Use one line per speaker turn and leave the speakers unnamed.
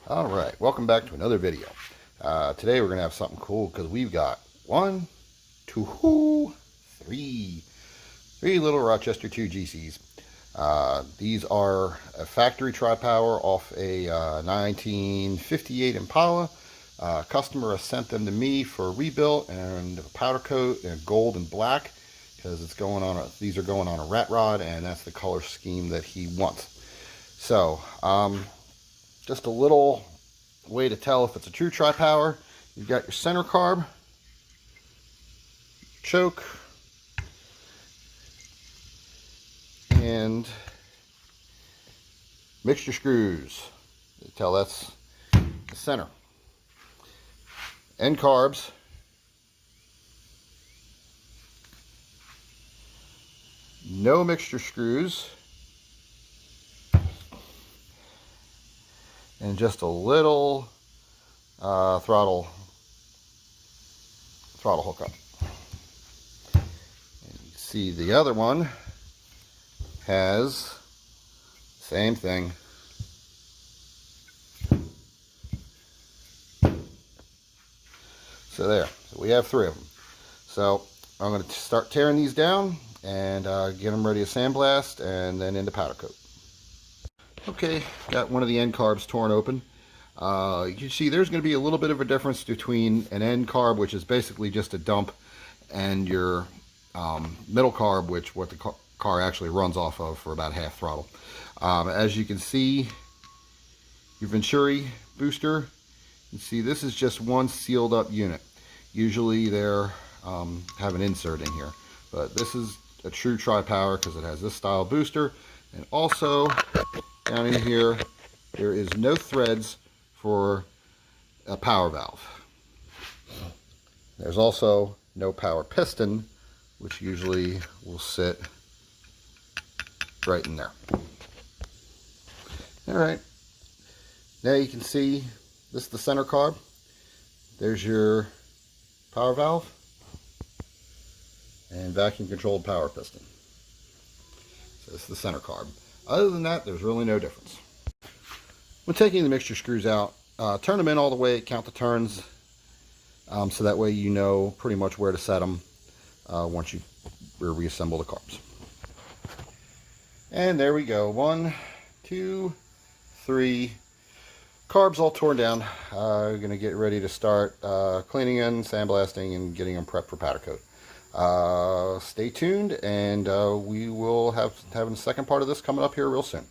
Alright, welcome back to another video. Today we're going to have something cool because we've got three little Rochester 2 GCs. These are a factory tri-power off a 1958 Impala. Customer has sent them to me for a rebuild and a powder coat in gold and black because these are going on a rat rod, and that's the color scheme that he wants. So, just a little way to tell if it's a true tri-power. You've got your center carb, choke, and mixture screws. You tell that's the center. End carbs, no mixture screws, and just a little throttle hookup. And you see the other one has same thing. So there. So we have three of them. So I'm going to start tearing these down and get them ready to sandblast and then into powder coat. Okay, got one of the end carbs torn open. You can see there's going to be a little bit of a difference between an end carb, which is basically just a dump, and your middle carb, what the car actually runs off of for about half throttle. As you can see, your Venturi booster, you see this is just one sealed up unit. Usually they're have an insert in here, but this is a true tri-power because it has this style booster. And also down in here there is no threads for a power valve. There's also no power piston, which usually will sit right in there. Alright, now you can see this is the center carb. There's your power valve and vacuum controlled power piston. So this is the center carb. Other than that, there's really no difference. When taking the mixture screws out, turn them in all the way, count the turns, so that way you know pretty much where to set them once you reassemble the carbs. And there we go. 1, 2, 3. Carbs all torn down. We're going to get ready to start cleaning and sandblasting and getting them prepped for powder coat. Stay tuned, and we will have a second part of this coming up here real soon.